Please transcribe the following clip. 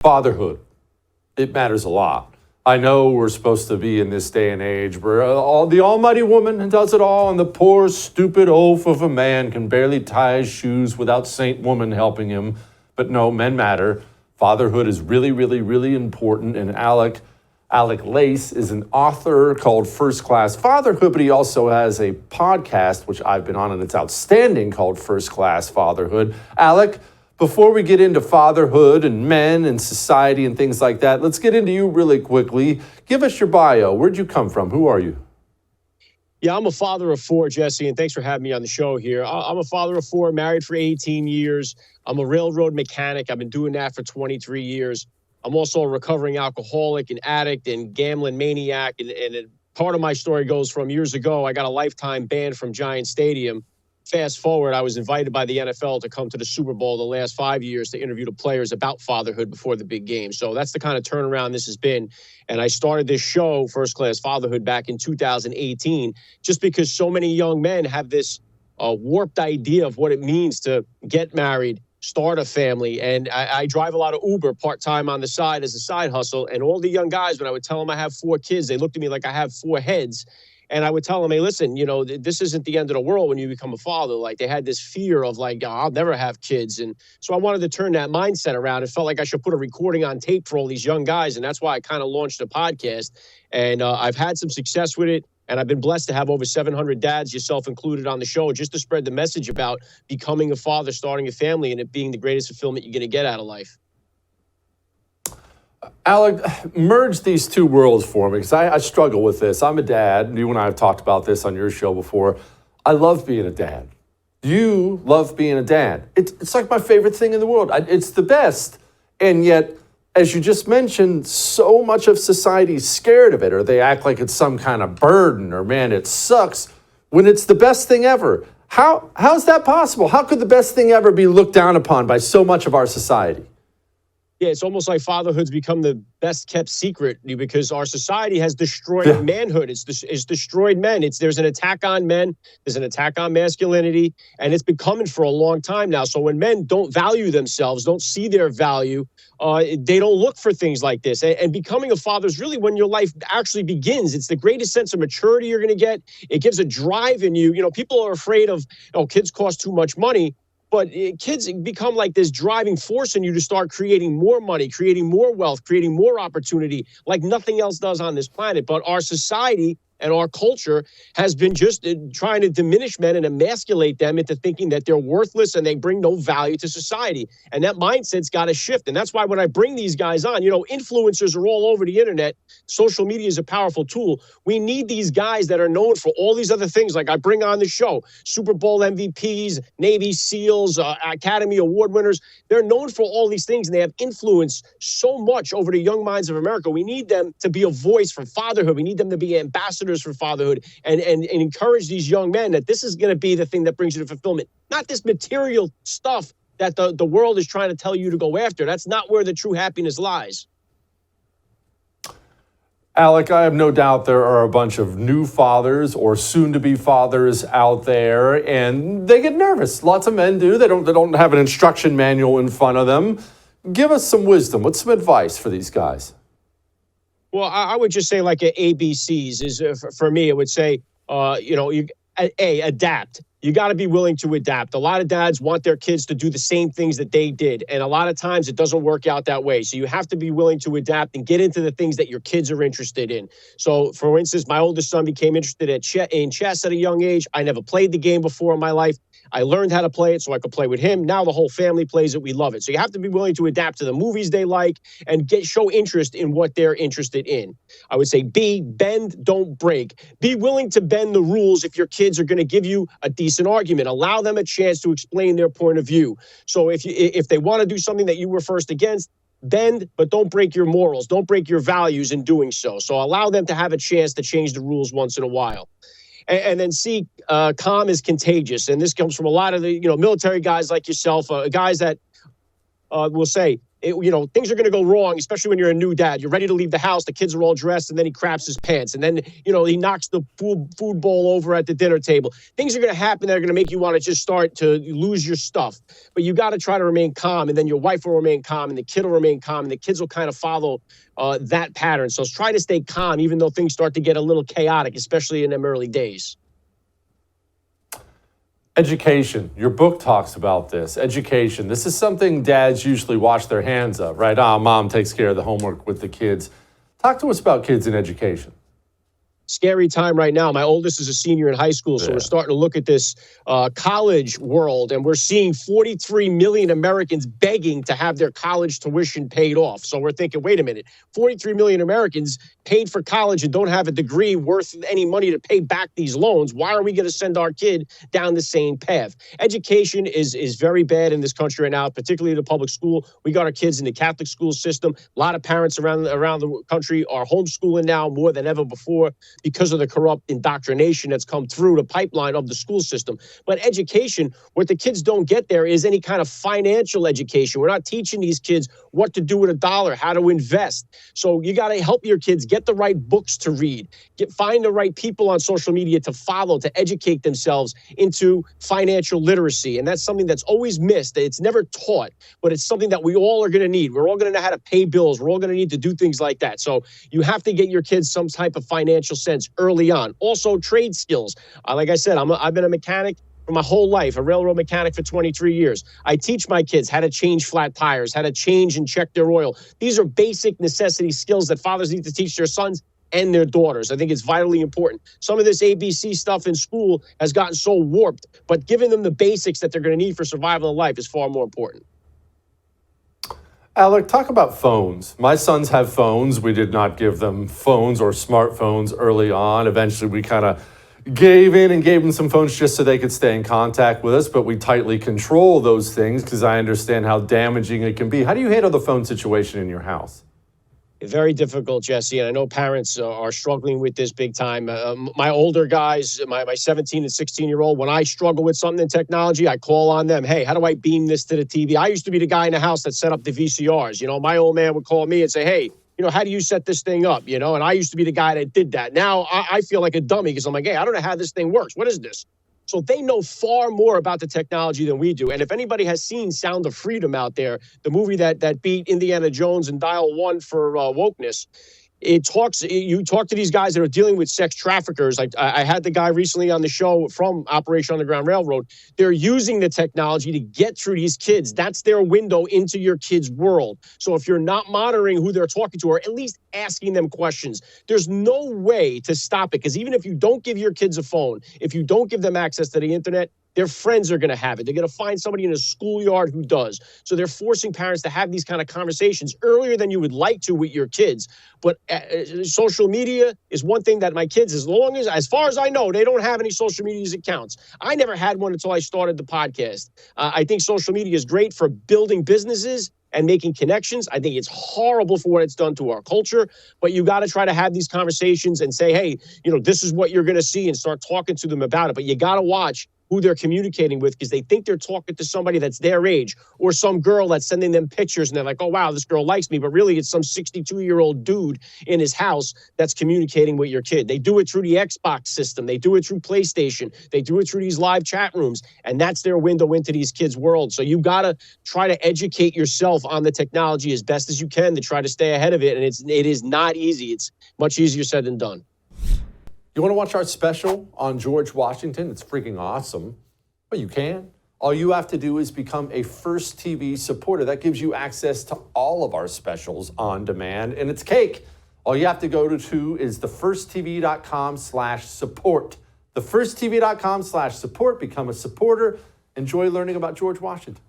Fatherhood. It matters a lot. I know we're supposed to be in this day and age where the almighty woman does it all, and the poor, stupid oaf of a man can barely tie his shoes without Saint Woman helping him. But no, men matter. Fatherhood is really, really, really important. And Alec Lace is an author called First Class Fatherhood, but he also has a podcast, which I've been on, and it's outstanding, called First Class Fatherhood. Alec, before we get into fatherhood and men and society and things like that, let's get into you really quickly. Give us your bio. Where'd you come from? Who are you? Yeah, I'm a father of four, Jesse, and thanks for having me on the show here. I'm a father of four, married for 18 years. I'm a railroad mechanic. I've been doing that for 23 years. I'm also a recovering alcoholic and addict and gambling maniac. And part of my story goes from years ago, I got a lifetime ban from Giant Stadium. Fast forward, I was invited by the NFL to come to the Super Bowl the last 5 years to interview the players about fatherhood before the big game. So that's the kind of turnaround this has been. And I started this show, First Class Fatherhood, back in 2018, just because so many young men have this warped idea of what it means to get married, start a family. And I drive a lot of Uber part-time on the side as a side hustle. And all the young guys, when I would tell them I have 4 kids, they looked at me like I have 4 heads. And I would tell them, hey, listen, this isn't the end of the world when you become a father. Like, they had this fear of like, oh, I'll never have kids. And so I wanted to turn that mindset around. It felt like I should put a recording on tape for all these young guys. And that's why I kind of launched a podcast. And I've had some success with it. And I've been blessed to have over 700 dads, yourself included, on the show, just to spread the message about becoming a father, starting a family, and it being the greatest fulfillment you're going to get out of life. Alec, merge these two worlds for me, because I struggle with this. I'm a dad. You and I have talked about this on your show before. I love being a dad. You love being a dad. It's like my favorite thing in the world. It's the best. And yet, as you just mentioned, so much of society is scared of it, or they act like it's some kind of burden, or man, it sucks, when it's the best thing ever. How's that possible? How could the best thing ever be looked down upon by so much of our society? Yeah, it's almost like fatherhood's become the best kept secret because our society has destroyed manhood. It's destroyed men. There's an attack on men. There's an attack on masculinity, and it's been coming for a long time now. So when men don't value themselves, don't see their value, they don't look for things like this. And becoming a father is really when your life actually begins. It's the greatest sense of maturity you're going to get. It gives a drive in you. People are afraid of, kids cost too much money. But kids become like this driving force in you to start creating more money, creating more wealth, creating more opportunity like nothing else does on this planet. But our society and our culture has been just trying to diminish men and emasculate them into thinking that they're worthless and they bring no value to society. And that mindset's got to shift. And that's why when I bring these guys on, influencers are all over the internet. Social media is a powerful tool. We need these guys that are known for all these other things. Like I bring on the show, Super Bowl MVPs, Navy SEALs, Academy Award winners. They're known for all these things, and they have influence so much over the young minds of America. We need them to be a voice for fatherhood. We need them to be ambassadors for fatherhood and encourage these young men that this is going to be the thing that brings you to fulfillment, not this material stuff that the world is trying to tell you to go after. That's not where the true happiness lies. Alec, I have no doubt there are a bunch of new fathers or soon-to-be fathers out there, and they get nervous. Lots of men do. They don't have an instruction manual in front of them. Give us some wisdom. What's some advice for these guys? Well, I would just say like ABCs is for me. It would say, adapt. You got to be willing to adapt. A lot of dads want their kids to do the same things that they did. And a lot of times it doesn't work out that way. So you have to be willing to adapt and get into the things that your kids are interested in. So for instance, my oldest son became interested in chess at a young age. I never played the game before in my life. I learned how to play it so I could play with him. Now the whole family plays it. We love it. So you have to be willing to adapt to the movies they like and show interest in what they're interested in. I would say B, bend, don't break. Be willing to bend the rules if your kids are going to give you a decent argument. Allow them a chance to explain their point of view. So if they want to do something that you were first against, bend, but don't break your morals. Don't break your values in doing so. So allow them to have a chance to change the rules once in a while. And then C, calm is contagious. And this comes from a lot of the military guys like yourself, guys that will say, things are going to go wrong, especially when you're a new dad. You're ready to leave the house. The kids are all dressed, and then he craps his pants. And then, he knocks the food bowl over at the dinner table. Things are going to happen that are going to make you want to just start to lose your stuff. But you got to try to remain calm, and then your wife will remain calm, and the kid will remain calm, and the kids will kind of follow that pattern. So try to stay calm, even though things start to get a little chaotic, especially in them early days. Education. Your book talks about this. Education. This is something dads usually wash their hands of, right? Mom takes care of the homework with the kids. Talk to us about kids in education. Scary time right now. My oldest is a senior in high school, so we're starting to look at this college world, and we're seeing 43 million Americans begging to have their college tuition paid off. So we're thinking, wait a minute, 43 million Americans paid for college and don't have a degree worth any money to pay back these loans. Why are we going to send our kid down the same path? Education is very bad in this country right now, particularly the public school. We got our kids in the Catholic school system. A lot of parents around the country are homeschooling now more than ever before, because of the corrupt indoctrination that's come through the pipeline of the school system. But education, what the kids don't get there is any kind of financial education. We're not teaching these kids what to do with a dollar, how to invest. So you got to help your kids get the right books to read, find the right people on social media to follow, to educate themselves into financial literacy. And that's something that's always missed. It's never taught, but it's something that we all are going to need. We're all going to know how to pay bills. We're all going to need to do things like that. So you have to get your kids some type of financial sense early on. Also, trade skills. Like I said, I've been a mechanic for my whole life, a railroad mechanic for 23 years. I teach my kids how to change flat tires, how to change and check their oil. These are basic necessity skills that fathers need to teach their sons and their daughters. I think it's vitally important. Some of this ABC stuff in school has gotten so warped, but giving them the basics that they're going to need for survival in life is far more important. Alec, talk about phones. My sons have phones. We did not give them phones or smartphones early on. Eventually, we kind of gave in and gave them some phones just so they could stay in contact with us, but we tightly control those things because I understand how damaging it can be. How do you handle the phone situation in your house? Very difficult, Jesse, and I know parents are struggling with this big time. My older guys, my 17 and 16-year-old, when I struggle with something in technology, I call on them. Hey, how do I beam this to the TV? I used to be the guy in the house that set up the VCRs. My old man would call me and say, hey, how do you set this thing up? And I used to be the guy that did that. Now I feel like a dummy because I'm like, hey, I don't know how this thing works. What is this? So they know far more about the technology than we do. And if anybody has seen Sound of Freedom out there, the movie that beat Indiana Jones and Dial 1 for wokeness, you talk to these guys that are dealing with sex traffickers. Like I had the guy recently on the show from Operation Underground Railroad. They're using the technology to get through these kids. That's their window into your kids' world. So if you're not monitoring who they're talking to, or at least asking them questions, there's no way to stop it. Because even if you don't give your kids a phone, if you don't give them access to the internet, their friends are going to have it. They're going to find somebody in a schoolyard who does. So they're forcing parents to have these kind of conversations earlier than you would like to with your kids. But social media is one thing that my kids, as far as I know, they don't have any social media accounts. I never had one until I started the podcast. I think social media is great for building businesses and making connections. I think it's horrible for what it's done to our culture, but you got to try to have these conversations and say, hey, this is what you're going to see, and start talking to them about it. But you got to watch who they're communicating with, because they think they're talking to somebody that's their age, or some girl that's sending them pictures and they're like, oh, wow, this girl likes me. But really it's some 62-year-old dude in his house that's communicating with your kid. They do it through the Xbox system. They do it through PlayStation. They do it through these live chat rooms. And that's their window into these kids' world. So you got to try to educate yourself on the technology as best as you can to try to stay ahead of it. And it is not easy. It's much easier said than done. You want to watch our special on George Washington? It's freaking awesome. Well, you can. All you have to do is become a First TV supporter. That gives you access to all of our specials on demand, and it's cake. All you have to go to is thefirsttv.com/support. Thefirsttv.com/support. Become a supporter. Enjoy learning about George Washington.